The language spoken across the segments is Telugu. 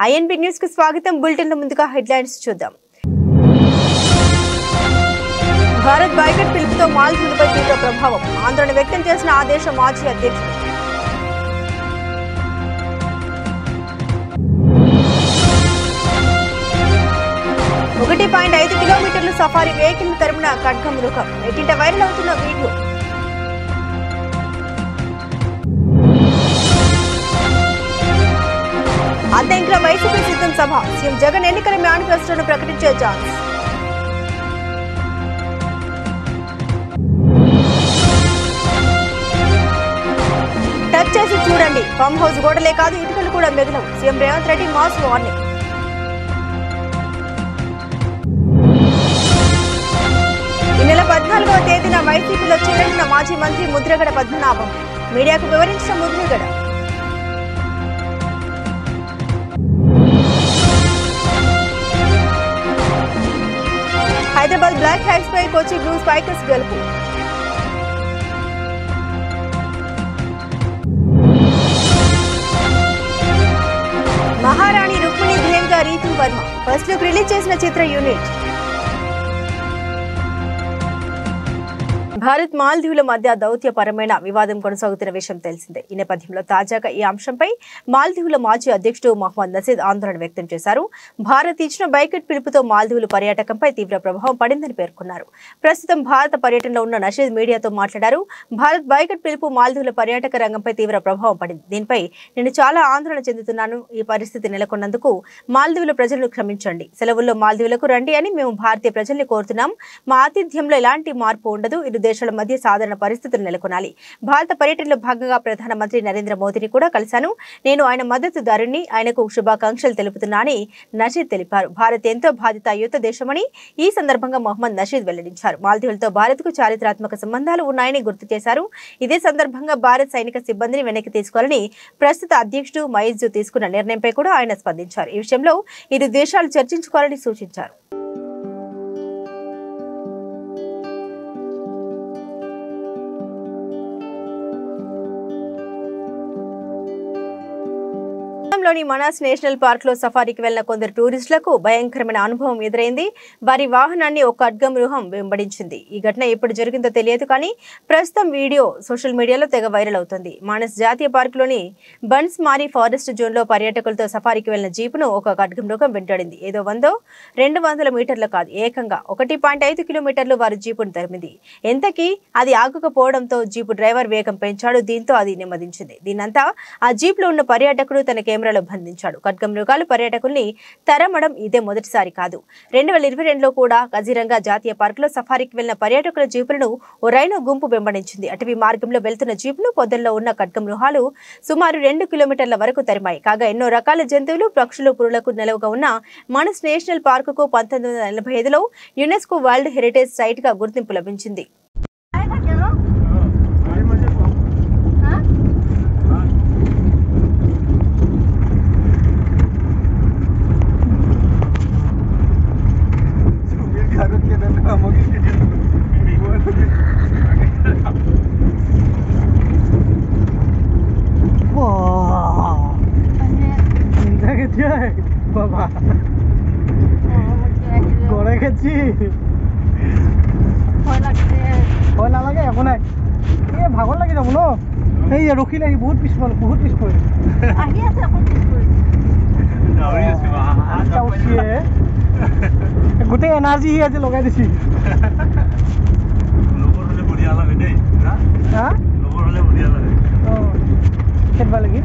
ఐఎన్బి న్యూస్ కు స్వాగతం. బులెటిన్ లో ముందుగా హెడ్లైన్స్ చూద్దాం. భారత్ బైకట్ పిలుపుతో మాల్దీవులపై తీవ్ర ప్రభావం. ఆందోళన వ్యక్తం చేసిన ఆ దేశ మాజీ అధ్యక్షుడు. 1.5 కిలోమీటర్లు సఫారీ వెహికల్ తరపున ఖడ్గం మృగం. నెట్టింట వైరల్ అవుతున్న వీడియో. అద్దెంకుల వైసీపీ సిద్ధం సభ. సీఎం జగన్ ఎన్నికల మేనిఫెస్టోను ప్రకటించే ఛాన్స్. టచ్ చేసి చూడండి, ఫామ్ హౌస్ గోడలే కాదు ఇటుకలు కూడా మిగలవు. CM Revanth Reddy mass warning. ఈ నెల 14వ తేదీన వైసీపీలో చేరనున్న మాజీ మంత్రి ముద్రగడ పద్మనాభం. మీడియాకు వివరించిన ముద్రగడ, హైదరాబాద్ బ్లాక్ హ్యాక్స్ పై కోచి బ్లూ స్పైకర్స్ గెలుపు. మహారాణి రుక్మిణి ధ్యేయంగా Ritu Varma first look release చేసిన చిత్ర యూనిట్. భారత్ మాల్దీవుల మధ్య దౌత్యపరమైన వివాదం కొనసాగుతున్న విషయం తెలిసిందే. ఈ నేపథ్యంలో తాజాగా ఈ అంశంపై మాల్దీవుల మాజీ అధ్యక్షుడు మహమ్మద్ నషీద్ ఆందోళన వ్యక్తం చేశారు. భారత్ ఇచ్చిన బైకట్ పిలుపుతో మాల్దీవుల పర్యాటకంపై తీవ్ర ప్రభావం పడిందని పేర్కొన్నారు. ప్రస్తుతం భారత పర్యటనలో ఉన్న నషీద్ మీడియాతో మాట్లాడారు. భారత్ బైకట్ పిలుపు మాల్దీవుల పర్యాటక రంగంపై తీవ్ర ప్రభావం పడింది. దీనిపై నేను చాలా ఆందోళన చెందుతున్నాను. ఈ పరిస్థితి నెలకొన్నందుకు మాల్దీవుల ప్రజలను క్షమించండి. సెలవుల్లో మాల్దీవులకు రండి అని మేము భారతీయ ప్రజల్ని కోరుతున్నాం. మా ఆతిథ్యంలో ఎలాంటి మార్పు ఉండదు. ఇరు దేశాల మధ్య సాధారణ పరిస్థితులు నెలకొనాలి. భారత పర్యటనలో భాగంగా ప్రధానమంత్రి నరేంద్ర మోదీని కూడా కలిశాను. నేను ఆయన మద్దతుదారుని, ఆయనకు శుభాకాంక్షలు తెలుపుతున్నా అని నషీద్ తెలిపారు. భారత్ ఎంతో బాధ్యతాయుత దేశమని ఈ సందర్భంగా మహమ్మద్ నషీద్ వెల్లడించారు. మాల్దీవులతో భారత్ కు చారిత్రాత్మక సంబంధాలు ఉన్నాయని గుర్తు చేశారు. ఇదే సందర్భంగా భారత్ సైనిక సిబ్బందిని వెనక్కి తీసుకోవాలని ప్రస్తుత అధ్యక్షుడు మయిజ్ తీసుకున్న నిర్ణయంపై కూడా ఆయన స్పందించారు. ఈ విషయంలో ఇరు దేశాలు చర్చించుకోవాలని సూచించారు. లోని మనాస్ నేషనల్ పార్క్ లో సఫారీకి వెళ్లిన కొందరు టూరిస్టులకు భయంకరమైన అనుభవం ఎదురైంది. వారి వాహనాన్ని ఒక ఖడ్గ మృగం వెంబడించింది. ఈ ఘటన ఎప్పుడు జరిగిందో తెలియదు, కానీ ప్రస్తుతం వీడియో సోషల్ మీడియాలో తెగ వైరల్ అవుతుంది. మానస్ జాతీయ పార్క్ లోని బన్స్ మారీ ఫారెస్ట్ జోన్ లో పర్యాటకులతో సఫారీకి వెళ్లిన జీపును ఒక ఖడ్గ మృగం వెంటాడింది. ఏదో 100-200 మీటర్లు కాదు, ఏకంగా 1.5 కిలోమీటర్లు వారి జీపును తరిమింది. ఎంతకీ అది ఆగకపోవడంతో జీపు డ్రైవర్ వేగం పెంచాడు. దీంతో అది నెమ్మదించింది. దీనంతా ఆ జీప్ లో ఉన్న పర్యాటకుడు తన కెమెరాలో బంధించాడు. ఖడ్గ మృగాలు పర్యాటకుల్ని తరమడం ఇదే మొదటిసారి కాదు. 2022లో కూడా కజిరంగా జాతీయ పార్క్ లో సఫారీకి వెళ్లిన పర్యాటకుల జీపులను ఓ రైనో గుంపు వెంబడించింది. అటవీ మార్గంలో వెళ్తున్న జీపును పొదల్లో ఉన్న ఖడ్గ మృగాలు సుమారు 2 కిలోమీటర్ల వరకు తరిమాయి. కాగా ఎన్నో రకాల జంతువులు, పక్షులు, పురులకు నెలవుగా ఉన్న మానస్ నేషనల్ పార్కుకు 1985లో యునెస్కో వరల్డ్ హెరిటేజ్ సైట్ గా గుర్తింపు లభించింది. ভাগৰ লাগি যাব ন, সেই ৰখি লাগি বহুত পিছ আহি আছে গোটেই এনাৰ্জি সি আজি লগাই দিছি। খেদবা লাগি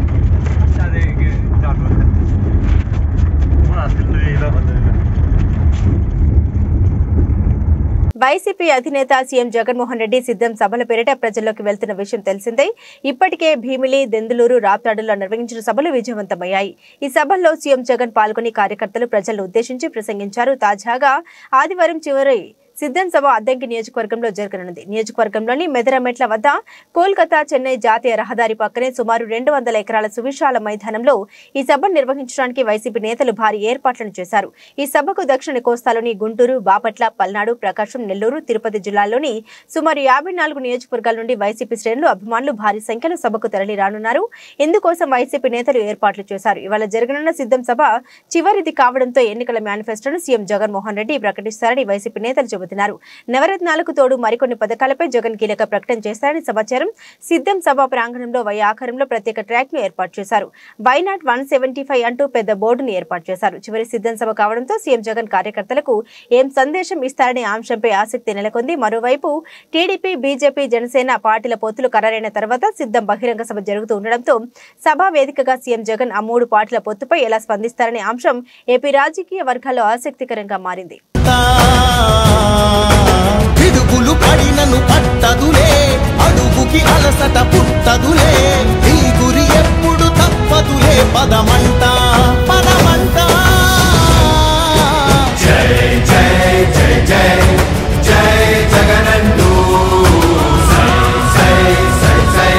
వైసీపీ అధినేత సీఎం జగన్మోహన్ రెడ్డి సిద్ధం సభల పేరిట ప్రజల్లోకి వెళ్తున్న విషయం తెలిసిందే. ఇప్పటికే భీమిలి, దెందులూరు, రాప్తాడులో నిర్వహించిన సభలు విజయవంతమయ్యాయి. ఈ సభల్లో సీఎం జగన్ పాల్గొని కార్యకర్తలు ప్రజలను ఉద్దేశించి ప్రసంగించారు. తాజాగా ఆదివారం చివరి సిద్ధం సభ అద్దంకి నియోజకవర్గంలో జరగనుంది. నియోజకవర్గంలోని మెదరమెట్ల వద్ద కోల్కతా చెన్నై జాతీయ రహదారి పక్కనే సుమారు 200 ఎకరాల సువిశాల మైదానంలో ఈ సభను నిర్వహించడానికి వైసీపీ నేతలు భారీ ఏర్పాట్లను చేశారు. ఈ సభకు దక్షిణ కోస్తాలోని గుంటూరు, బాపట్ల, పల్నాడు, ప్రకాశం, నెల్లూరు, తిరుపతి జిల్లాల్లోని సుమారు 54 నియోజకవర్గాల నుండి వైసీపీ శ్రేణులు, అభిమానులు భారీ సంఖ్యలో సభకు తరలి రానున్నారు. ఇందుకోసం వైసీపీ నేతలు ఏర్పాట్లు చేశారు. ఇవాళ జరగనున్న సిద్ధం సభ చివరిది కావడంతో ఎన్నికల మేనిఫెస్టోను సీఎం జగన్మోహన్ రెడ్డి ప్రకటిస్తారని వైసీపీ నేతలు చెబుతున్నారు. నవరత్నాలకు తోడు మరికొన్ని పథకాలపై జగన్ కీలక ప్రకటన చేస్తారని సమాచారం. సిద్ధం సభ ప్రాంగణంలో వై ఆకారంలో ప్రత్యేక ట్రాక్ ను ఏర్పాటు చేశారు. వైనాట్ 175 అంటూ పెద్ద బోర్డును ఏర్పాటు చేశారు. చివరి సిద్ధం సభ కావడంతో సీఎం జగన్ కార్యకర్తలకు ఏం సందేశం ఇస్తారనే అంశంపై ఆసక్తి నెలకొంది. మరోవైపు టీడీపీ, బీజేపీ, జనసేన పార్టీల పొత్తులు ఖరారైన తర్వాత సిద్ధం బహిరంగ సభ జరుగుతూ ఉండడంతో సభా వేదికగా సీఎం జగన్ ఆ 3 పార్టీల పొత్తుపై ఎలా స్పందిస్తారనే అంశం ఏపీ రాజకీయ వర్గాల్లో ఆసక్తికరంగా మారింది. పిడుగులు పడినను పట్టదులే, అడుగుకి అలసట పుట్టదులే, ఈ గురి ఎప్పుడు తప్పదులే, పదమంట పదమంట. జై జై జై జై జై జగనంటూ సై సై సై సై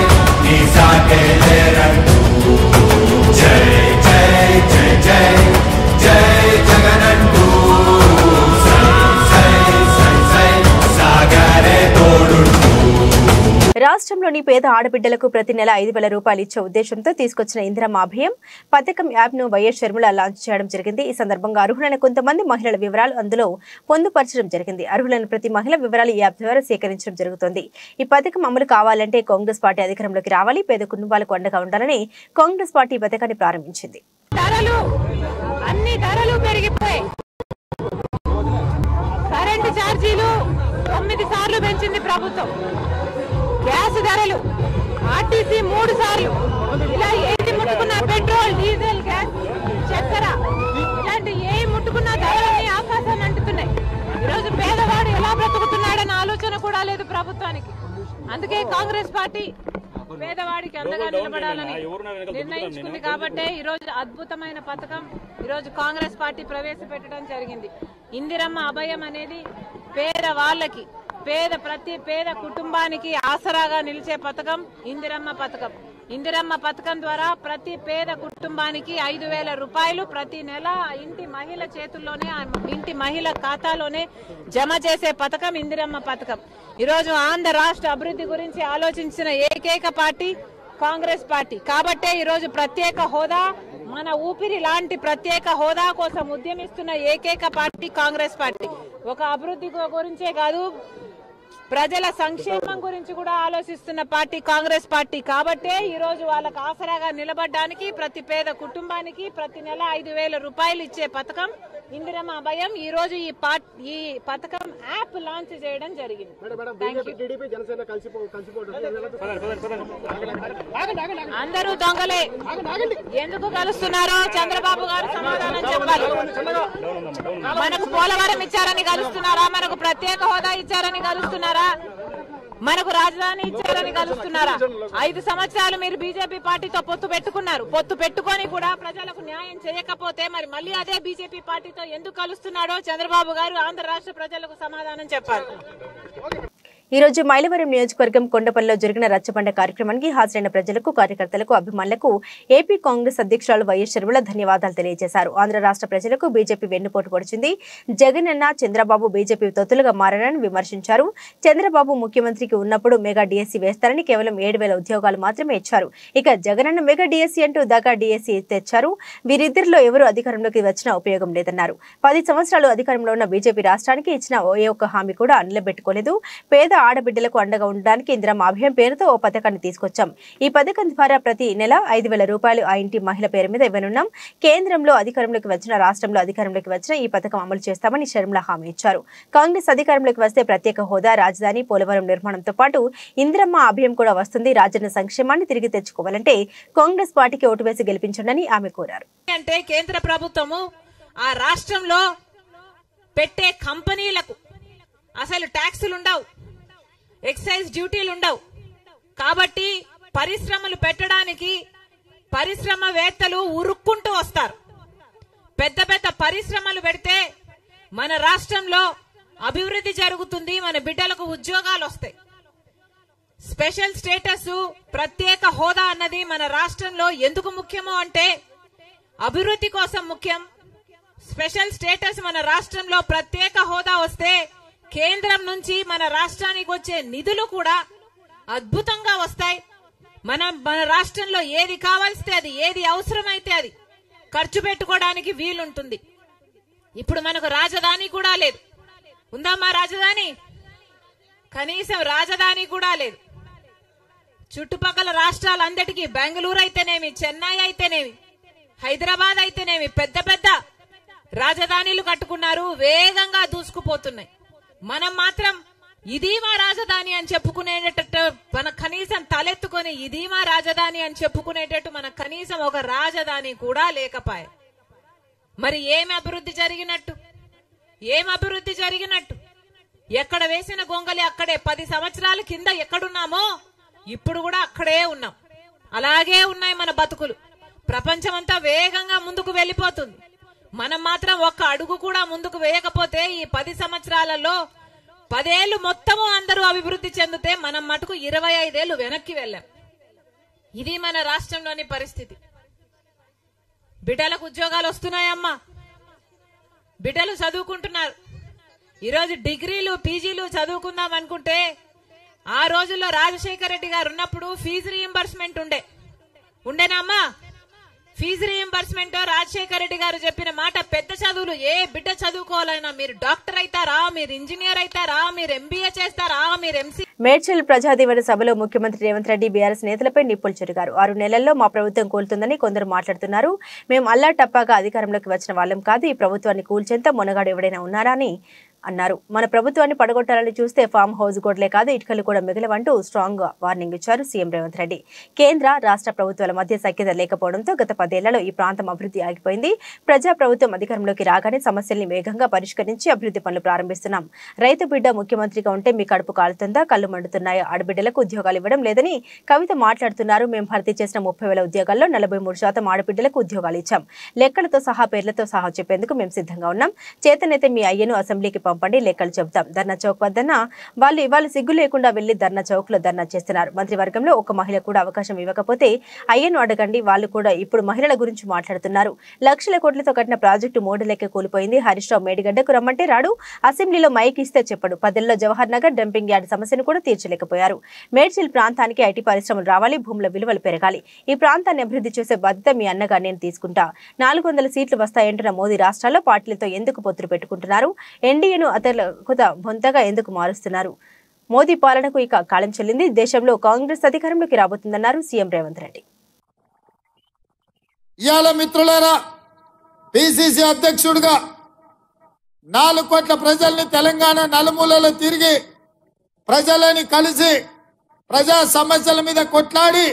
నీ సాగే లేరంటూ. జై జై జై జై జై జగనంటూ రాష్ట్రంలోని పేద ఆడబిడ్డలకు ప్రతి నెల 5,000 రూపాయలు ఇచ్చే ఉద్దేశంతో తీసుకొచ్చిన ఇందిరమ్మ అభయం పథకం యాప్ ను వైఎస్ షర్మిల లాంచ్ చేయడం జరిగింది. ఈ సందర్భంగా అర్హులైన కొంతమంది మహిళల వివరాలు అందులో పొందుపరచడం జరిగింది. అర్హులైన ప్రతి మహిళ వివరాలు ఈ యాప్ ద్వారా సేకరించడం జరుగుతుంది. ఈ పథకం అమలు కావాలంటే కాంగ్రెస్ పార్టీ అధికారంలోకి రావాలి, పేద కుటుంబాలకు అండగా ఉండాలని కాంగ్రెస్ పార్టీ ఈ పథకాన్ని ప్రారంభించింది. కరెంటు ఛార్జీలు 9 సార్లు పెంచింది ప్రభుత్వం. గ్యాస్ ధరలు ఆర్టీసీ 3 సార్లు, ఇలా ఏది ముట్టుకున్న పెట్రోల్, డీజిల్, గ్యాస్, చక్కెర ఇలాంటి ఏ ముట్టుకున్న ధరలన్నీ ఆకాశాన్ని అంటుతున్నాయి. ఈరోజు పేదవాడు ఎలా బ్రతుకుతున్నాడన్న ఆలోచన కూడా లేదు ప్రభుత్వానికి. అందుకే కాంగ్రెస్ పార్టీ పేదవాడికి అండగా నిలబడాలని నిర్ణయించుకుంది. కాబట్టే ఈరోజు అద్భుతమైన పథకం ఈరోజు కాంగ్రెస్ పార్టీ ప్రవేశపెట్టడం జరిగింది. ఇందిరమ్మ అభయం అనేది పేదవాళ్ళకి, ప్రతి పేద కుటుంబానికి ఆసరాగా నిలిచే పథకం ఇందిరమ్మ పథకం. ఇందిరమ్మ పథకం ద్వారా ప్రతి పేద కుటుంబానికి 5,000 రూపాయలు ప్రతి నెల ఇంటి మహిళ చేతుల్లోనే, ఇంటి మహిళ ఖాతాలోనే జమ చేసే పథకం ఇందిరమ్మ పథకం. ఈరోజు ఆంధ్ర రాష్ట్ర అభివృద్ధి గురించి ఆలోచించిన ఏకైక పార్టీ కాంగ్రెస్ పార్టీ. కాబట్టే ఈరోజు ప్రత్యేక హోదా, మన ఊపిరి లాంటి ప్రత్యేక హోదా కోసం ఉద్యమిస్తున్న ఏకైక పార్టీ కాంగ్రెస్ పార్టీ. ఒక అభివృద్ధి గురించే కాదు, ప్రజల సంక్షేమం గురించి కూడా ఆలోచిస్తున్న పార్టీ కాంగ్రెస్ పార్టీ. కాబట్టే ఈరోజు వాళ్ళకు ఆసరాగా నిలబడడానికి ప్రతి పేద కుటుంబానికి ప్రతి నెల 5,000 రూపాయలు ఇచ్చే పథకం ఇందిరమ్మ అభయం. ఈ రోజు ఈ పథకం యాప్ లాంచ్ చేయడం జరిగింది. అందరూ దొంగలే, ఎందుకు కలుస్తున్నారో చంద్రబాబు గారు సమాధానం చెప్పాలి. మనకు పోలవరం ఇచ్చారని కలుస్తున్నారా? మనకు ప్రత్యేక హోదా ఇచ్చారని కలుస్తున్నారా? మనకు రాజధాని ఇచ్చారని కలుస్తున్నారా? 5 సంవత్సరాలు మీరు బీజేపీ పార్టీతో పొత్తు పెట్టుకున్నారు. పొత్తు పెట్టుకొని కూడా ప్రజలకు న్యాయం చేయకపోతే మరి మళ్ళీ అదే బీజేపీ పార్టీతో ఎందుకు కలుస్తున్నాడో చంద్రబాబు గారు ఆంధ్ర రాష్ట్ర ప్రజలకు సమాధానం చెప్పాలి. ఈ రోజు మైలవరం నియోజకవర్గం కొండపల్లిలో జరిగిన రచ్చబండ కార్యక్రమానికి హాజరైన ప్రజలకు, కార్యకర్తలకు, అభిమానులకు ఏపీ కాంగ్రెస్ అధ్యక్షురాలు వైఎస్ షర్మిల ధన్యవాదాలు తెలియజేశారు. ఆంధ్ర రాష్ట్ర ప్రజలకు బీజేపీ వెన్నుపోటు పొడిచింది. జగన్ అన్న, చంద్రబాబు బీజేపీ తొత్తులుగా మారని విమర్శించారు. చంద్రబాబు ముఖ్యమంత్రికి ఉన్నప్పుడు మెగా డిఎస్సీ వేస్తారని కేవలం 7,000 ఉద్యోగాలు మాత్రమే ఇచ్చారు. ఇక జగన్ అన్న మెగా డిఎస్సీ అంటూ దగా డిఎస్సీ తెచ్చారు. వీరిద్దరిలో ఎవరు అధికారంలోకి వచ్చినా ఉపయోగం లేదన్నారు. 10 సంవత్సరాలు అధికారంలో ఉన్న బీజేపీ రాష్ట్రానికి ఇచ్చిన ఏ ఒక్క హామీ కూడా నిలబెట్టుకోలేదు. పేద ఆడబిడ్డలకు అండగా ఉండడానికి ఇందిరమ్మ అభయం పేరుతో ఓ పథకాన్ని తీసుకొచ్చాం. ఈ పథకం ద్వారా ప్రతి నెల 5,000 రూపాయలు ఆ ఇంటి మహిళ పేరు మీద ఇవ్వనున్నాం. కేంద్రంలో అధికారంలోకి వచ్చిన, రాష్ట్రంలో అధికారంలోకి వచ్చిన ఈ పథకం అమలు చేస్తామని షర్మిల హామీ ఇచ్చారు. కాంగ్రెస్ అధికారంలోకి వస్తే ప్రత్యేక హోదా, రాజధాని, పోలవరం నిర్మాణంతో పాటు ఇందిరమ్మ అభయం కూడా వస్తుంది. రాజన్న సంక్షేమాన్ని తిరిగి తెచ్చుకోవాలంటే కాంగ్రెస్ పార్టీకి ఓటు వేసి గెలిపించండి ఆమె కోరారు. అంటే కేంద్ర ప్రభుత్వము ఆ రాష్ట్రంలో పెట్టే కంపెనీలకు అసలు ట్యాక్సులు ఉండవు, ఎక్సైజ్ డ్యూటీలు ఉండవు. కాబట్టి పరిశ్రమలు పెట్టడానికి పరిశ్రమవేత్తలు ఉరుక్కుంటూ వస్తారు. పెద్ద పెద్ద పరిశ్రమలు పెడితే మన రాష్ట్రంలో అభివృద్ధి జరుగుతుంది, మన బిడ్డలకు ఉద్యోగాలు వస్తాయి. స్పెషల్ స్టేటస్, ప్రత్యేక హోదా అన్నది మన రాష్ట్రంలో ఎందుకు ముఖ్యమో అంటే అభివృద్ధి కోసం ముఖ్యం. స్పెషల్ స్టేటస్ మన రాష్ట్రంలో ప్రత్యేక హోదా వస్తే కేంద్రం నుంచి మన రాష్ట్రానికి వచ్చే నిధులు కూడా అద్భుతంగా వస్తాయి. మన రాష్ట్రంలో ఏది కావాల్స్తే అది, ఏది అవసరమైతే అది ఖర్చు పెట్టుకోవడానికి వీలుంటుంది. ఇప్పుడు మనకు రాజధాని కూడా లేదు. ఉందమ్మా రాజధాని? కనీసం రాజధాని కూడా లేదు. చుట్టుపక్కల రాష్ట్రాలందరికీ బెంగళూరు అయితేనేమి, చెన్నై అయితేనేమి, హైదరాబాద్ అయితేనేమి పెద్ద పెద్ద రాజధానిలు కట్టుకున్నారు, వేగంగా దూసుకుపోతున్నాయి. మనం మాత్రం ఇది మా రాజధాని అని చెప్పుకునేటట్టు మన కనీసం తలెత్తుకొని ఇది మా రాజధాని అని చెప్పుకునేటట్టు మన కనీసం ఒక రాజధాని కూడా లేకపోయే. మరి ఏమి అభివృద్ధి జరిగినట్టు? ఏం అభివృద్ధి జరిగినట్టు? ఎక్కడ వేసిన గొంగలి అక్కడే. 10 సంవత్సరాల కింద ఎక్కడున్నామో ఇప్పుడు కూడా అక్కడే ఉన్నాం. అలాగే ఉన్నాయి మన బతుకులు. ప్రపంచమంతా వేగంగా ముందుకు వెళ్లిపోతుంది. మనం మాత్రం ఒక్క అడుగు కూడా ముందుకు వేయకపోతే ఈ 10 సంవత్సరాలలో 10 ఏళ్లు మొత్తము అందరూ అభివృద్ధి చెందితే మనం మటుకు 25 ఏళ్లు వెనక్కి వెళ్ళాం. ఇది మన రాష్ట్రంలోని పరిస్థితి. బిడ్డలకు ఉద్యోగాలు వస్తున్నాయమ్మా, బిడ్డలు చదువుకుంటున్నారు. ఈరోజు డిగ్రీలు, పీజీలు చదువుకుందాం అనుకుంటే ఆ రోజుల్లో రాజశేఖర రెడ్డి గారు ఉన్నప్పుడు ఫీజు రీయింబర్స్మెంట్ ఉండేనా అమ్మా? ఫీజు రీయింబర్స్మెంట్ రాజశేఖర రెడ్డి గారు చెప్పిన మాట, పెద్ద చదువులు ఏ బిడ్డ చదువుకోవాలైనా మీరు డాక్టర్ అయితారా, మీరు ఇంజనీర్ అయితారా, మీరు ఎంబీఏ చేస్తారా, మీరు ఎంసీ. మేడ్చల్ ప్రజాదీవన సభలో ముఖ్యమంత్రి రేవంత్ రెడ్డి బీఆర్ఎస్ నేతలపై నిప్పులు చెరిగారు. 6 నెలల్లో మా ప్రభుత్వం కూలుతుందని కొందరు మాట్లాడుతున్నారు. మేము అల్లా టప్పాగా అధికారంలోకి వచ్చిన వాళ్ళం కాదు. ఈ ప్రభుత్వాన్ని కూల్చేంత మొనగాడు ఎవడైనా ఉన్నారా అని అన్నారు. మన ప్రభుత్వాన్ని పడగొట్టాలని చూస్తే ఫామ్ హౌస్ గోడ్లే కాదు ఇటుకలు కూడా మిగలవంటూ స్ట్రాంగ్ వార్నింగ్ ఇచ్చారు సీఎం రేవంత్ రెడ్డి. కేంద్ర రాష్ట్ర ప్రభుత్వాల మధ్య సఖ్యత లేకపోవడంతో గత 10 ఏళ్లలో ఈ ప్రాంతం అభివృద్ధి ఆగిపోయింది. ప్రజా ప్రభుత్వం అధికారంలోకి రాగానే సమస్యల్ని వేగంగా పరిష్కరించి అభివృద్ధి పనులు ప్రారంభిస్తున్నాం. రైతు బిడ్డ ముఖ్యమంత్రిగా ఉంటే మీ కడుపు కాలుతుందా, కళ్ళు మండుతున్నాయా? ఆడబిడ్డలకు ఉద్యోగాలు ఇవ్వడం లేదని కవిత మాట్లాడుతున్నారు. మేము భర్తీ చేసిన 30,000 ఉద్యోగాల్లో 43% ఆడబిడ్డలకు ఉద్యోగాలు ఇచ్చాం. లెక్కలతో సహా పేర్లతో సహా చెప్పేందుకు మేము సిద్ధంగా ఉన్నాం. చేతనైతే మీ అయ్యను అసెంబ్లీకి పంపండి, లెక్కలు చెబుతాం. ధర్నా చౌక్ వద్దన వాళ్ళు ఇవాళ సిగ్గు లేకుండా వెళ్లి ధర్నా చౌక్ లో ధర్నా చేస్తున్నారు. మంత్రివర్గంలో ఒక మహిళ కూడా అవకాశం ఇవ్వకపోతే అయ్యను అడగండి. వాళ్ళు కూడా ఇప్పుడు మహిళల గురించి మాట్లాడుతున్నారు. లక్షల కోట్లతో కట్టిన ప్రాజెక్టు 3 లెక్క కూలిపోయింది. హరీష్ రావు మేడిగడ్డకు రమ్మంటే రాడు, అసెంబ్లీలో మైక్ ఇస్తే చెప్పడు. 10 ఏళ్లలో జవహర్ నగర్ డంపింగ్ యార్డ్ సమస్యను కూడా తీర్చలేకపోయారు. మేడ్చల్ ప్రాంతానికి ఐటీ పరిశ్రమలు రావాలి, భూముల విలువలు పెరగాలి. ఈ ప్రాంతాన్ని అభివృద్ధి చేసే బాధ్యత మీ అన్నగా నేను తీసుకుంటా. 400 సీట్లు వస్తాయంటున్న మోదీ రాష్ట్రాల్లో పార్టీలతో ఎందుకు పొత్తులు పెట్టుకుంటున్నారు? ఎన్డీఏను అతల బొంతగా ఎందుకు మారుస్తున్నారు? మోదీ పాలనకు ఇక కాలం చెల్లింది. దేశంలో కాంగ్రెస్ అధికారంలోకి రాబోతుందన్నారు సీఎం రేవంత్ రెడ్డి. ఇయాల మిత్రులారా, పిసిసి అధ్యక్షుడిగా 4 కోట్ల ప్రజల్ని తెలంగాణ నలుమూలలో తిరిగి ప్రజలని కలిసి ప్రజా సమస్యల మీద కొట్లాడి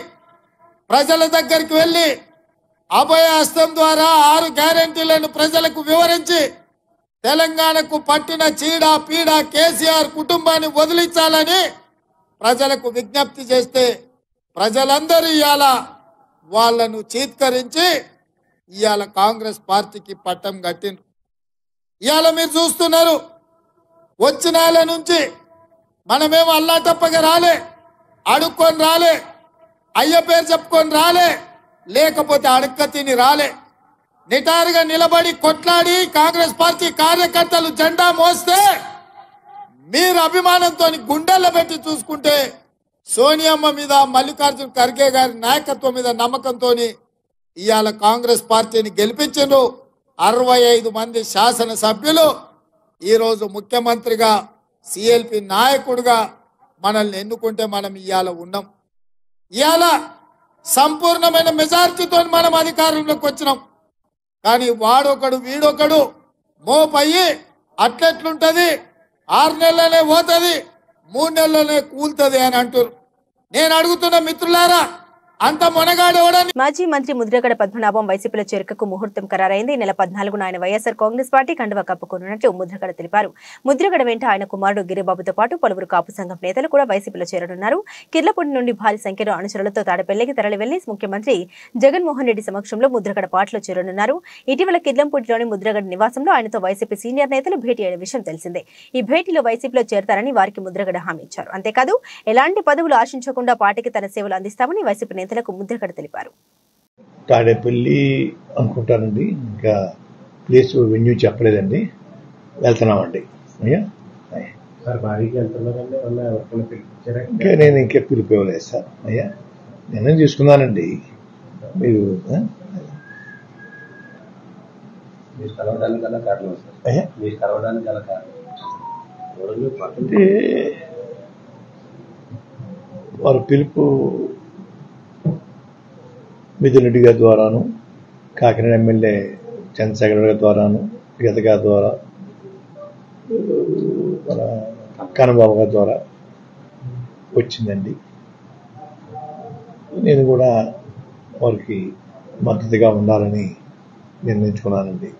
ప్రజల దగ్గరికి వెళ్లి అభయ హస్తం ద్వారా 6 గ్యారెంటీలను ప్రజలకు వివరించి తెలంగాణకు పట్టిన చీడ పీడ కేసీఆర్ కుటుంబాన్ని వదిలించాలని ప్రజలకు విజ్ఞప్తి చేస్తే ప్రజలందరూ ఇవాళ వాళ్ళను చీత్కరించి ఇవాళ కాంగ్రెస్ పార్టీకి పట్టం కట్టిండ్రు. ఇవాళ మీరు చూస్తున్నారు, వచ్చిన నెల నుంచి మనమేమో అల్లా తప్పగా రాలే, అడుక్కొని రాలే, అయ్య పేరు చెప్పుకొని రాలే, లేకపోతే అడుక్క తిని రాలే. నిటారుగా నిలబడి కొట్లాడి కాంగ్రెస్ పార్టీ కార్యకర్తలు జెండా మోస్తే మీరు అభిమానంతో గుండెల్లో పెట్టి చూసుకుంటే సోనియమ్మ మీద, మల్లికార్జున ఖర్గే గారి నాయకత్వం మీద నమ్మకంతో ఇవాళ కాంగ్రెస్ పార్టీని గెలిపించారు. 65 మంది శాసనసభ్యులు ఈరోజు ముఖ్యమంత్రిగా, సిఎల్పి నాయకుడిగా మనల్ని ఎన్నుకుంటే మనం ఇవాళ ఉన్నాం. ఇవాళ సంపూర్ణమైన మెజార్టీతో మనం అధికారంలోకి వచ్చినాం. కానీ వాడొకడు వీడొకడు మోపయ్యి అట్లెట్లుంటది, 6 నెలలనే పోతుంది, 3 నెలలనే కూలుతుంది అని అంటారు. నేను అడుగుతున్న మిత్రులారా, అంత మొనగాడెవడని మాజీ మంత్రి ముద్రగడ పద్మనాభం వైసీపీలో చేరికకు ముహూర్తం ఖరారైంది. నెల 14న ఆయన వైఎస్ఆర్ కాంగ్రెస్ పార్టీ కండువా కప్పుకోనున్నట్లు ముద్రగడ తెలిపారు. ముద్రగడ వెంట ఆయన కుమారుడు గిరిబాబుతో పాటు పలువురు కాపు సంఘం నేతలు కూడా వైసీపీలో చేరనున్నారు. కిర్లపూడి నుండి భారీ సంఖ్యలో అనుచరులతో తాడపల్లికి తరలి వెళ్లి ముఖ్యమంత్రి జగన్మోహన్ రెడ్డి సమక్షంలో ముద్రగడ పార్టీలో చేరనున్నారు. ఇటీవల కిర్లంపూడిలోని ముద్రగడ నివాసంలో ఆయనతో వైసీపీ సీనియర్ నేతలు భేటీ అయిన విషయం తెలిసిందే. ఈ భేటీలో వైసీపీలో చేరతారని వారికి ముద్రగడ హామీ ఇచ్చారు. అంతేకాదు ఎలాంటి పదవులు ఆశించకుండా పార్టీకి తన సేవలు అందిస్తామని వైసీపీ నేతలకు ముద్రగడ తెలిపారు. తాడేపల్లి అనుకుంటానండి, ఇంకా ప్లేస్ వెన్యూ చెప్పలేదండి, వెళ్తున్నామండి. అయ్యా ఇంకా నేను ఇంకా పిలిపివ్వలేదు సార్. అయ్యా నేను చూసుకున్నానండి. మీరు అంటే వారి పిలుపు మిథున్ రెడ్డి గారి ద్వారాను, కాకినాడ ఎమ్మెల్యే చంద్రశేఖర్ గారి ద్వారాను, గీత గారి ద్వారా, మన కన్నబాబు గారి ద్వారా వచ్చిందండి. నేను కూడా వారికి మద్దతుగా ఉండాలని నిర్ణయించుకున్నానండి.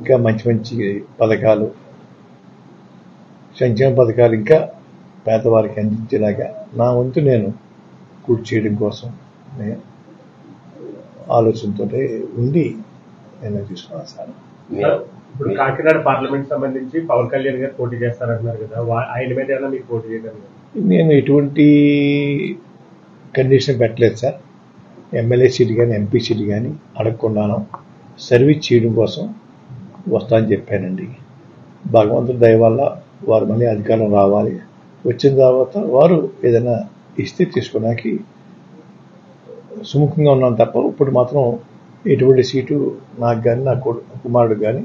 ఇంకా మంచి మంచి పథకాలు, సంక్షేమ పథకాలు ఇంకా పేదవారికి అందించేలాగా నా వంతు నేను కృషి చేయడం కోసం ఆలోచనతో ఉండి నేను తీసుకున్నాను సార్. ఇప్పుడు కాకినాడ పార్లమెంట్ సంబంధించి పవన్ కళ్యాణ్ గారు పోటీ చేస్తారంటున్నారు కదా, ఆయన మీద ఏమైనా మీకు పోటీ చేయడం? నేను ఎటువంటి కండిషన్ పెట్టలేదు సార్. ఎమ్మెల్యే సీట్ కానీ ఎంపీ సీట్ కానీ అడగకుండాను సర్వీస్ చేయడం కోసం వస్తా అని చెప్పానండి. భగవంతుడి దయ వల్ల వారు మళ్ళీ అధికారం రావాలి, వచ్చిన తర్వాత వారు ఏదైనా ఇస్తే తీసుకోవడానికి సుముఖంగా ఉన్నాను తప్ప ఇప్పుడు మాత్రం ఎటువంటి సీటు నాకు కానీ నా కుమారుడు కానీ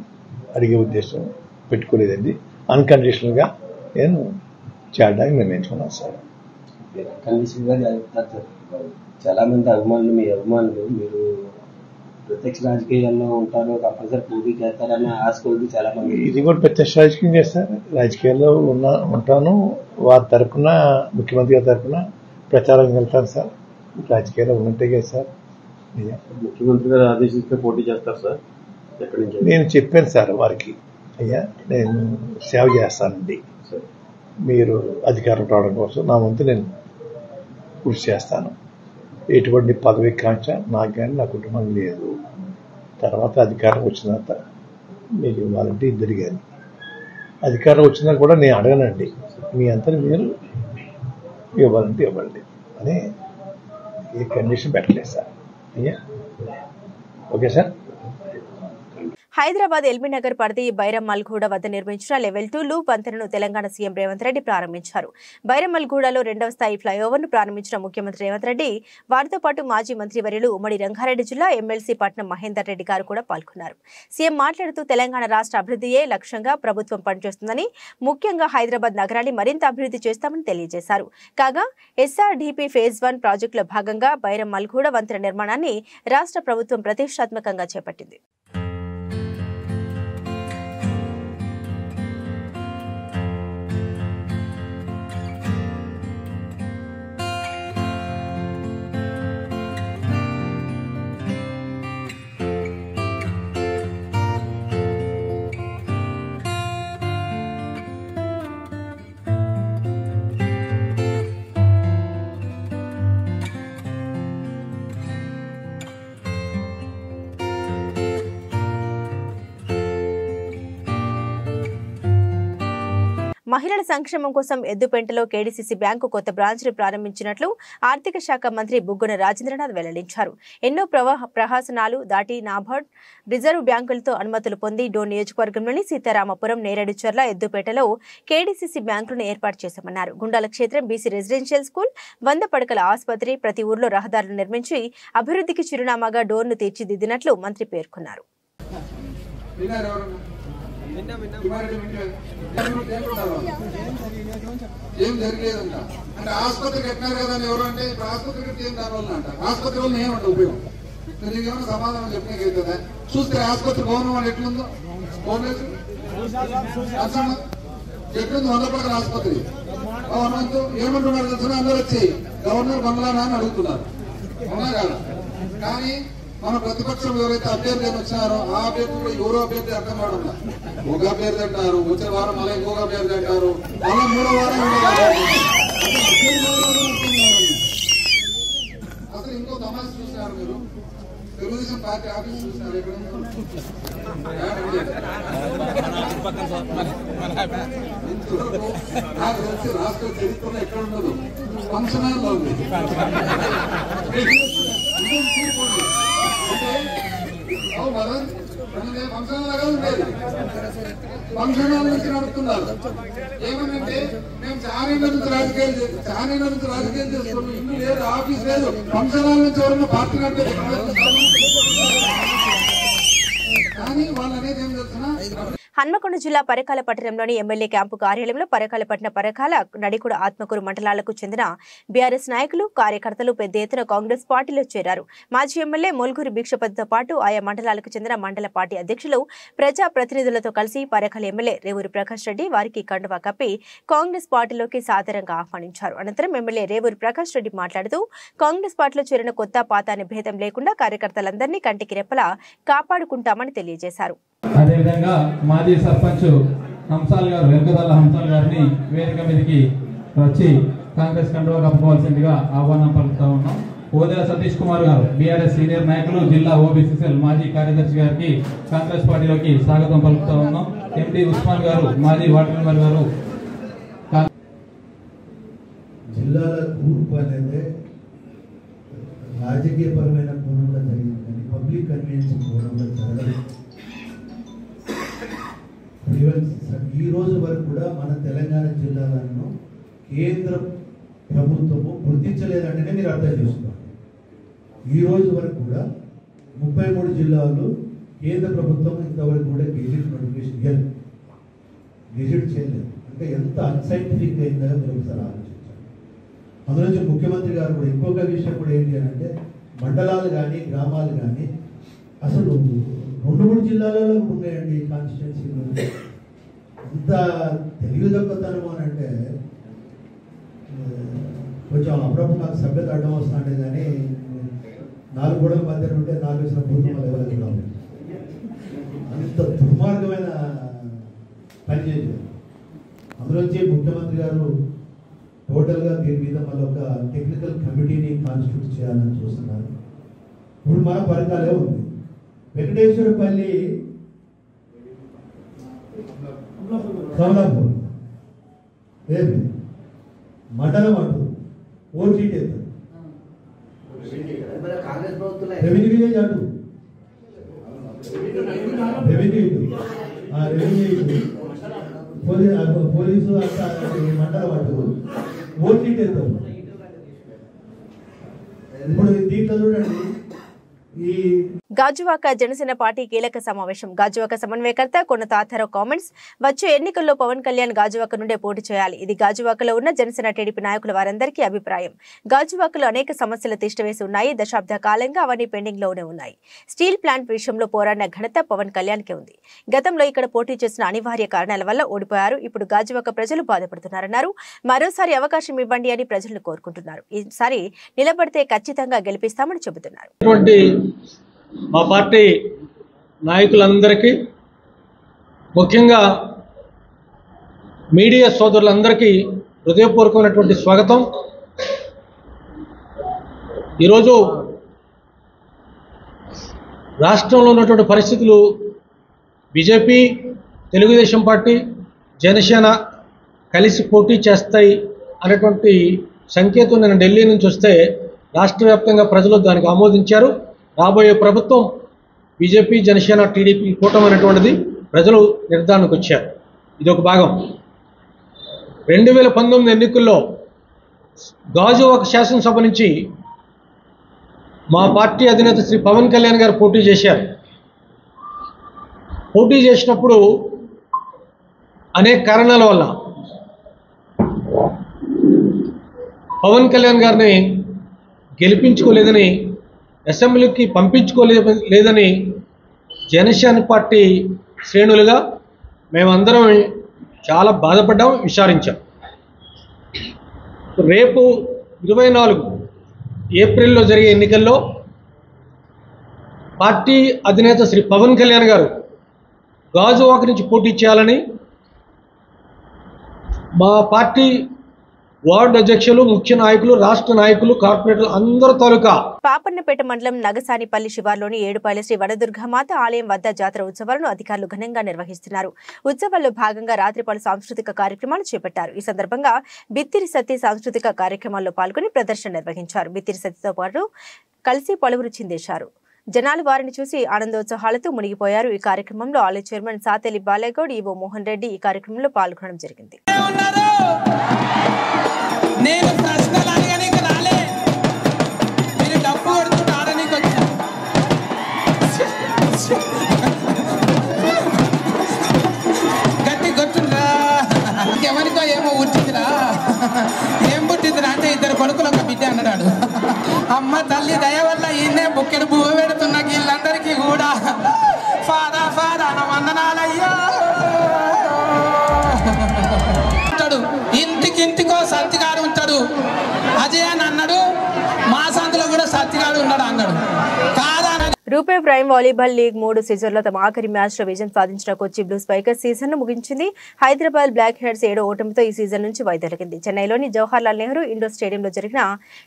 అడిగే ఉద్దేశం పెట్టుకోలేదండి. అన్కండిషనల్గా నేను చేయడానికి నిర్ణయించుకున్నాను సార్. చాలా మంది అభిమానులు, మీ అభిమానులు మీరు ప్రత్యక్ష రాజకీయాల్లో ఉంటారు, కంపల్సరీ పోటీ చేస్తారని ఆశ కొద్ది చాలా మంది. ఇది కూడా ప్రత్యక్ష రాజకీయం చేస్తారు. రాజకీయాల్లో ఉంటాను, వారి తరఫున ముఖ్యమంత్రి గారి తరఫున ప్రచారం వెళ్తాను సార్. రాజకీయాల్లో ఉన్నట్టే కదా సార్. ముఖ్యమంత్రి గారు ఆదేశిస్తే పోటీ చేస్తారు సార్. ఎక్కడి నుంచి? నేను చెప్పాను సార్ వారికి, అయ్యా నేను సేవ చేస్తానండి, మీరు అధికారం రావడం కోసం నా వంతు నేను కృషి చేస్తాను. ఎటువంటి పదవి కాంక్ష నాకు కానీ నా కుటుంబం లేదు. తర్వాత అధికారం వచ్చిన తర్వాత మీకు ఇవ్వాలంటే ఇద్దరు కానీ అధికారం వచ్చినా కూడా నేను అడగనండి, మీ అంతా మీరు ఇవ్వాలంటే ఇవ్వండి అని ఏ కండిషన్ పెట్టలేదు సార్. అయ్యా okay sir. Hyderabad LB Nagar పరిధి బైరమ్మల్గూడ వద్ద నిర్మించిన లెవెల్ 2 లూప్ వంతెనను తెలంగాణ సీఎం రేవంత్ రెడ్డి ప్రారంభించారు. బైరమ్మల్గూడలో 2వ స్థాయి ఫ్లైఓవర్ను ప్రారంభించిన ముఖ్యమంత్రి రేవంత్ రెడ్డి వారితో పాటు మాజీ మంత్రివర్యులు ఉమ్మడి రంగారెడ్డి జిల్లా ఎమ్మెల్సీ పట్నం మహేందర్ రెడ్డి గారు కూడా పాల్గొన్నారు. సీఎం మాట్లాడుతూ తెలంగాణ రాష్ట్ర అభివృద్ధియే లక్ష్యంగా ప్రభుత్వం పనిచేస్తుందని, ముఖ్యంగా హైదరాబాద్ నగరాన్ని మరింత అభివృద్ధి చేస్తామని తెలియజేశారు. కాగా ఎస్ఆర్డీపీ ఫేజ్ 1 ప్రాజెక్టులో భాగంగా బైరమ్మల్గూడ వంతెన నిర్మాణాన్ని రాష్ట్ర ప్రభుత్వం ప్రతిష్టాత్మకంగా చేపట్టింది. మహిళల సంక్షేమం కోసం ఎద్దుపెంటలో కేడీసీసీ బ్యాంకు కొత్త బ్రాంచ్ను ప్రారంభించినట్లు ఆర్థిక శాఖ మంత్రి బుగ్గన రాజేంద్రనాథ్ వెల్లడించారు. ఎన్నో ప్రహసనాలు దాటి నాబార్డ్, రిజర్వ్ బ్యాంకులతో అనుమతులు పొంది డోన్ నియోజకవర్గంలోని సీతారామపురం, నేరేడుచర్ల, ఎద్దుపేటలో కేడీసీసీ బ్యాంకులను ఏర్పాటు చేశామన్నారు. గుండాల క్షేత్రం బీసీ రెసిడెన్షియల్ స్కూల్, 100 పడకల ఆసుపత్రి, ప్రతి ఊర్లో రహదారులు నిర్మించి అభివృద్ధికి చిరునామాగా డోన్ను తీర్చిదిద్దినట్లు మంత్రి పేర్కొన్నారు. ఏం జరగలేదంట అంటే ఆసుపత్రికి ఎట్టినారు కదా అని ఎవరు అంటే ఇప్పుడు ఆసుపత్రికి ఏం దానివల్ల అంట ఆసుపత్రి వల్ల ఏమంట ఉపయోగం నీకేమైనా సమాధానం చెప్పినాక అవుతుందా? చూస్తే ఆసుపత్రి భవనం అని ఎట్లుందో ఎట్లుంది 100 పడకల ఆసుపత్రి భవనంతో ఏమంటున్నారు తెలుసు అందరూ వచ్చి గవర్నర్ బంగ్లానా అని అడుగుతున్నారు, అవునా కాదా? కానీ మన ప్రతిపక్షం ఎవరైతే అభ్యర్థి అని వచ్చినారో ఆ అభ్యర్థి కూడా ఎవరో అభ్యర్థి అర్థం కావడం, ఒక అభ్యర్థి అంటారు, వచ్చే వారం మళ్ళీ ఇంకొక అభ్యర్థి అంటారు, మళ్ళీ 3వ వారం అసలు ఇంకో తమాష చూసినారు మీరు, తెలుగుదేశం పార్టీ ఆఫీస్ చూసినారు ఎక్కడ నాకు తెలిసి రాష్ట్ర చరిత్రలో ఎక్కడ ఉండదు, ఫంక్షన్ హాల్లో ఉంది. ఫంక్షన్ లాగా ఉండేది, ఫంక్షన్ హాల్ నుంచి నడుపుతున్నారు. ఏమనంటే మేము చానేళ్ళ నుంచి రాజకీయాలు చేస్తున్నాం, ఇల్లు లేదు, ఆఫీస్ లేదు, ఫంక్షన్ హాల్ నుంచి ఎవరన్నా పార్టీ నడిపే కానీ వాళ్ళు అనేది ఏం తెలుసునా. హన్మకొండ జిల్లా పరకాల పట్టణంలోని ఎమ్మెల్యే క్యాంపు కార్యాలయంలో పరకాల పట్టణ పరకాల నడికుడ ఆత్మకూరు మండలాలకు చెందిన బీఆర్ఎస్ నాయకులు కార్యకర్తలు పెద్ద ఎత్తున కాంగ్రెస్ పార్టీలో చేరారు. మాజీ ఎమ్మెల్యే మొల్గూరి భిక్షపతితో పాటు ఆయా మండలాలకు చెందిన మండల పార్టీ అధ్యక్షులు ప్రజా ప్రతినిధులతో కలిసి పరకాల ఎమ్మెల్యే రేవూరి ప్రకాష్ రెడ్డి వారికి కండువా కప్పి కాంగ్రెస్ పార్టీలోకి సాదరంగా ఆహ్వానించారు. అనంతరం ఎమ్మెల్యే రేవూరి ప్రకాష్ రెడ్డి మాట్లాడుతూ కాంగ్రెస్ పార్టీలో చేరిన కొత్త పాత అనే భేదం లేకుండా కార్యకర్తలందరినీ కంటికి రెప్పలా కాపాడుకుంటామని తెలియజేశారు. అదేవిధంగా మాజీ సర్పంచ్ హంసాల్ గారు వెంకదల్ల హంసాల్ గారిని వేదిక మీదకి వచ్చి కాంగ్రెస్ కండువా కప్పుకోవాల్సిందిగా ఆహ్వానం పలుకుతా ఉన్నాం. ఓదెల సతీష్ కుమార్ గారు బీఆర్ఎస్ సీనియర్ నాయకులు జిల్లా ఓబీసీసీఎల్ మాజీ కార్యదర్శి గారికి కాంగ్రెస్ పార్టీలోకి స్వాగతం పలుకుతా ఉన్నాం. ఎండి ఉస్మాన్ గారు మాజీ వార్డు మెంబర్ గారు. జిల్లాల కూర్పు అనేది రాజకీయపరమైన కోణంలో జరిగింది కానీ పబ్లిక్ కన్వీనియన్స్ కోణంలో జరగదు. ఈ రోజు వరకు కూడా మన తెలంగాణ జిల్లాలను కేంద్ర ప్రభుత్వము గుర్తించలేదంటేనే మీరు అర్థం చేసుకోండి. ఈ రోజు వరకు కూడా 33 జిల్లాలు కేంద్ర ప్రభుత్వం ఇంతవరకు కూడా గెజిట్ నోటిఫికేషన్ గెజిట్ చేయలేదు. అంటే ఎంత అన్సైంటిఫిక్ అయిందో మీరు ఒకసారి ఆలోచించాలి. అందులోంచి ముఖ్యమంత్రి గారు కూడా ఇంకొక విషయం కూడా ఏంటి అని అంటే మండలాలు కానీ గ్రామాలు కానీ అసలు 2-3 జిల్లాలలో ఉన్నాయండి కాన్స్టిట్యున్సీలు. ఇంత తెలుగు దొక్కతనం అని అంటే కొంచెం అప్పుడప్పుడు నాకు సభ్యత అడ్డం వస్తుంటే కానీ 4 గోడల మధ్య ఉంటే 4 వేసిన పూర్వం ఎవరికి రావు. అంత దుర్మార్గమైన పని చేశారు. అందులోంచి ముఖ్యమంత్రి గారు టోటల్గా దీని మీద మళ్ళీ ఒక టెక్నికల్ కమిటీని కాన్స్టిట్యూట్ చేయాలని చూస్తున్నారు. ఇప్పుడు మన పరికాలే ఉంది. వెంకటేశ్వరపల్లి కమలాపూర్ ఏమి మండలం అంటూ ఓటీటీ రెవెన్యూ విలేజ్ అంటూ రెవెన్యూ పోలీసు అంతా మండలం అంటూ ఓటీటీ ఎత్తారు. ఇప్పుడు దీంట్లో చూడండి గాజువాక జనసేన పార్టీ కీలక సమావేశం. గాజువాక సమన్వయకర్త కొన్న తాతారావు కామెంట్స్. వచ్చే ఎన్నికల్లో పవన్ కళ్యాణ్ గాజువాక నుండే పోటీ చేయాలి. ఇది గాజువాకలో ఉన్న జనసేన టీడీపీ నాయకుల వారందరికీ అభిప్రాయం. గాజువాకలో అనేక సమస్యలు తిష్టవేసి ఉన్నాయి. దశాబ్ద కాలంగా అవన్నీ పెండింగ్ లోనే ఉన్నాయి. స్టీల్ ప్లాంట్ విషయంలో పోరాడిన ఘనత పవన్ కళ్యాణ్ కి ఉంది. గతంలో ఇక్కడ పోటీ చేసిన అనివార్య కారణాల వల్ల ఓడిపోయారు. ఇప్పుడు గాజువాక ప్రజలు బాధపడుతున్నారన్నారు. మరోసారి అవకాశం ఇవ్వండి అని ప్రజలను కోరుకుంటున్నారు. ఈసారి నిలబడితే ఖచ్చితంగా గెలిపిస్తామని చెబుతున్నారు. మా పార్టీ నాయకులందరికీ, ముఖ్యంగా మీడియా సోదరులందరికీ హృదయపూర్వకమైనటువంటి స్వాగతం. ఈరోజు రాష్ట్రంలో ఉన్నటువంటి పరిస్థితులు బీజేపీ, తెలుగుదేశం పార్టీ, జనసేన కలిసి పోటీ చేస్తాయి అనేటువంటి సంకేతం నేను ఢిల్లీ నుంచి వస్తే రాష్ట్ర వ్యాప్తంగా ప్రజలు దానికి ఆమోదించారు. రాబోయే ప్రభుత్వం బీజేపీ, జనసేన, టీడీపీ కూటమి అనేటువంటిది ప్రజలు నిర్ధారణకు వచ్చారు. ఇది ఒక భాగం. 2019 ఎన్నికల్లో గాజువాక శాసనసభ నుంచి మా పార్టీ అధినేత శ్రీ పవన్ కళ్యాణ్ గారు పోటీ చేశారు. పోటీ చేసినప్పుడు అనేక కారణాల వల్ల పవన్ కళ్యాణ్ గారిని గెలిపించుకోలేదని, అసెంబ్లీకి పంపించుకోలేదని జనసేన పార్టీ శ్రేణులుగా మేమందరం చాలా బాధపడ్డాం, విచారించాం. రేపు 24 ఏప్రిల్లో జరిగే ఎన్నికల్లో పార్టీ అధినేత శ్రీ పవన్ కళ్యాణ్ గారు గాజువాక నుంచి పోటీ చేయాలని మా పార్టీ వార్డు అధ్యక్షులు, ముఖ్య నాయకులు, రాష్ట్ర నాయకులు, కార్పొరేటర్లు అందరూ తాలూకా పాపన్నపేట మండలం నగసానిపల్లి శివార్లోని ఏడుపాయల శ్రీ వనదుర్గామాత ఆలయం వద్ద జాతర ఉత్సవాలను అధికారులు ఘనంగా నిర్వహిస్తున్నారు. ఉత్సవాల్లో భాగంగా రాత్రి పలు సాంస్కృతిక కార్యక్రమాలు చేపట్టారు. ఈ సందర్భంగా బిత్తిరి సత్తి సాంస్కృతిక కార్యక్రమాల్లో పాల్గొని ప్రదర్శన నిర్వహించారు. బిత్తిరి సత్తితో పాటు కలిసి పలువురు చిందేశారు. జనాలు వారిని చూసి ఆనందోత్సాహాలతో మునిగిపోయారు. ఈ కార్యక్రమంలో ఆలయ చైర్మన్ సాతెలి బాలేగౌడ్, ఈవో మోహన్ రెడ్డి ఈ కార్యక్రమంలో పాల్గొనడం జరిగింది. నేను ప్రశ్నలు అడగనీకి రాలే, మీరు డబ్బు కొడుతూ ఆడనీకి వచ్చా. గట్టి కొట్టుండ్రా, ఎవరికో ఏమో పుట్టిందిరా. ఏం పుట్టిందిరా అంటే 2 కొడుకులు 1 బిడ్డ అన్నాడు. అమ్మ తల్లి దయ వల్ల ఈయనే బుక్కెడు పువ్వు పెడుతున్న వీళ్ళందరికీ కూడా ఫాదా ఫాదా వందనాలయ్యా. ఇంటికో సత్తిగాడు ఉంటాడు. అజయ్ అని అన్నాడు, మా సందులో కూడా సత్తిగాడు ఉన్నాడు అన్నాడు. రూపే ప్రైమ్ వాలీబాల్ లీగ్ 3 సీజన్లో తమ ఆఖరి మ్యాచ్ లో విజయం సాధించిన కొచ్చి బ్లూ స్పైకర్స్ సీజన్ ను ముగించింది. హైదరాబాద్ బ్లాక్ హెడ్స్ 7వ ఓటమితో ఈ సీజన్ నుంచి వైదొలిగింది. చెన్నైలోని జవహర్లాల్ నెహ్రూ ఇండోర్ స్టేడియంలో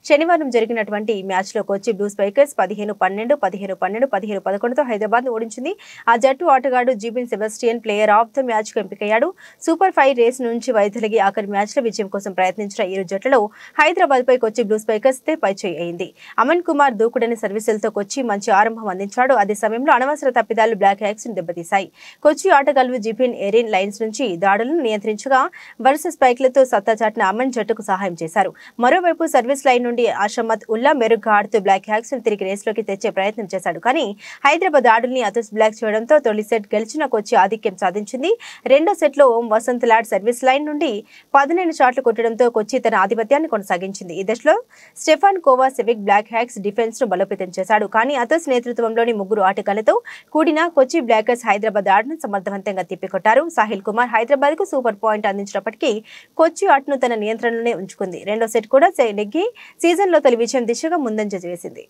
శనివారం జరిగినటువంటి ఈ మ్యాచ్ లో కొచ్చి బ్లూ స్పైకర్స్ 15-12, 15-12, 15-11తో హైదరాబాద్ ను ఓడించింది. ఆ జట్టు ఆటగాడు Jibin Sebastian player of the match కు ఎంపికయ్యాడు. సూపర్ 5 రేస్ నుంచి వైదొలిగి ఆఖరి మ్యాచ్ లో విజయం కోసం ప్రయత్నించిన ఇరు జట్లలో హైదరాబాద్ పై కొచ్చి బ్లూ స్పైకర్స్ తే పైచేయి అయింది. అమన్ కుమార్ దూకుడని సర్వీసులతో కొచ్చి మంచి ఆరంభం అందించాడు. అదే సమయంలో అనవసర తప్పిదాలు బ్లాక్ హ్యాక్స్ ను దెబ్బతీశాయి. కొచ్చి ఆటగాళ్లు జిబిన్ ఎరిన్ లైన్స్ నుంచి దాడులను నియంత్రించగా వరుస స్పైక్లతో సత్తా చాటిన అమన్ జట్టుకు సహాయం చేశారు. మరోవైపు సర్వీస్ లైన్ నుండి అషమత్ ఉల్లా మెరుగ్గా ఆడుతూ బ్లాక్ హ్యాక్స్ ను తిరిగి రేస్లోకి తెచ్చే ప్రయత్నం చేశాడు. కానీ హైదరాబాద్ ఆడుల్ని అతుస్ బ్లాక్ చేయడంతో తొలి సెట్ గెలిచిన కొచ్చి ఆధిక్యం సాధించింది. రెండో సెట్ లో ఓం వసంత్ లాడ్ సర్వీస్ లైన్ నుండి 19 షాట్లు కొట్టడంతో కొచ్చి తన ఆధిపత్యాన్ని కొనసాగించింది. ఈ దశలో స్టెఫాన్ కోవాసెవిక్ బ్లాక్ హ్యాక్స్ డిఫెన్స్ ను బలోపేతం చేశాడు. కానీ అతుస్ నేతృత్వంలోని 3 ఆటగాళ్లతో కూడిన కొచ్చి బ్లాకర్స్ హైదరాబాద్ ఆటను సమర్థవంతంగా తిప్పికొట్టారు. సాహిల్ కుమార్ హైదరాబాద్ కు సూపర్ పాయింట్ అందించినప్పటికీ కొచ్చి ఆటను తన నియంత్రణలోనే ఉంచుకుంది. రెండో సెట్ కూడా నెగ్గి సీజన్ లో తొలి విజయం దిశగా ముందంజ వేసింది.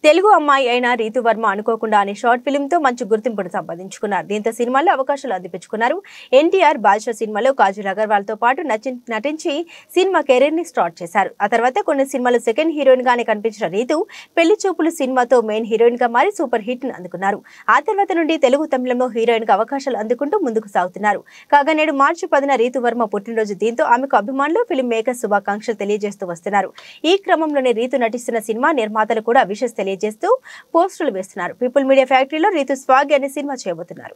తెలుగు అమ్మాయి అయిన రీతు వర్మ అనుకోకుండా అనే షార్ట్ ఫిల్మ్ తో మంచి గుర్తింపును సంపాదించుకున్నారు. దీంతో సినిమాలో అవకాశాలు అందిపించుకున్నారు. ఎన్టీఆర్ బాద్షా సినిమాలో కాజల్ అగర్వాల్ తో పాటు నటించి సినిమా కెరీర్ ని స్టార్ట్ చేశారు. ఆ తర్వాత కొన్ని సినిమాలు సెకండ్ హీరోయిన్ గానే కనిపించిన రీతు పెళ్లి చూపులు సినిమాతో మెయిన్ హీరోయిన్ గా మారి సూపర్ హిట్ ను అందుకున్నారు. ఆ తర్వాత నుండి తెలుగు తమిళంలో హీరోయిన్ గా అవకాశాలు అందుకుంటూ ముందుకు సాగుతున్నారు. కాగా నేడు మార్చి 10న రీతు వర్మ పుట్టినరోజు. దీంతో ఆమెకు అభిమానులు ఫిల్మ్ మేకర్స్ శుభాకాంక్షలు తెలియజేస్తూ వస్తున్నారు. ఈ క్రమంలోనే రీతు నటిస్తున్న సినిమా నిర్మాతలు కూడా విషెస్ చేస్తూ పోస్టులు వేస్తున్నారు. పీపుల్ మీడియా ఫ్యాక్టరీలో రీతు స్వాగ్ అనే సినిమా చేయబోతున్నారు.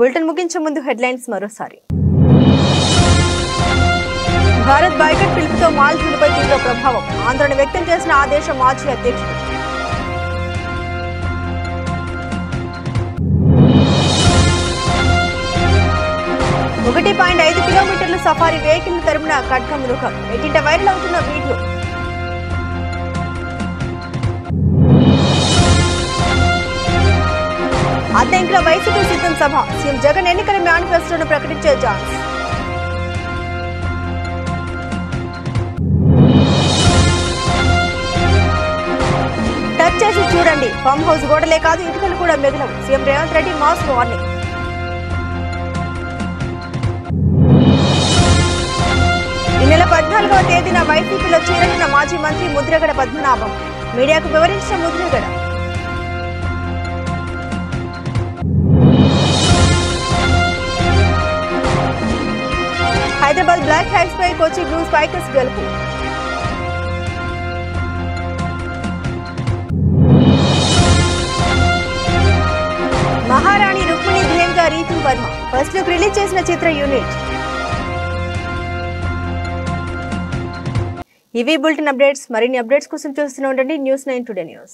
బులెటిన్ ముగించే ముందు హెడ్లైన్స్ మరోసారి. భారత్ బాయ్కట్ పిలుపుతో మాల్దీవులపై తీవ్ర ప్రభావం. ఆందోళన వ్యక్తం చేసిన ఆ దేశ మాజీ అధ్యక్షుడు. .5 కిలోమీటర్ల సఫారీ వెహికల్ తరపున ఖడ్గ మృగం. నెట్టింట వైరల్ అవుతున్న వీడియో. అద్దెంకుల వైసీపీ సిద్ధం సభ. సీఎం జగన్ ఎన్నికల మేనిఫెస్టోను ప్రకటించే ఛాన్స్. టచ్ చేసి చూడండి, ఫామ్ హౌస్ గోడలే కాదు ఇటుకలు కూడా మిగలవు. CM Revanth Reddy mass warning. ఈ నెల 14వ తేదీన వైసీపీలో చేరనున్న మాజీ మంత్రి ముద్రగడ పద్మనాభం. మీడియాకు వివరించిన ముద్రగడ. హైదరాబాద్ బ్లాక్ హ్యాక్స్ పై కొచ్చి బ్లూ స్పైకర్స్ గెలుపు. మహారాణి రుక్మిణి ధ్యేయంగా Ritu Varma. First look release చేసిన చిత్ర యూనిట్. ఇవి బులెటిన్ అప్డేట్స్. మరిన్ని అప్డేట్స్ కోసం చూస్తూనే ఉండండి News 9 Today News.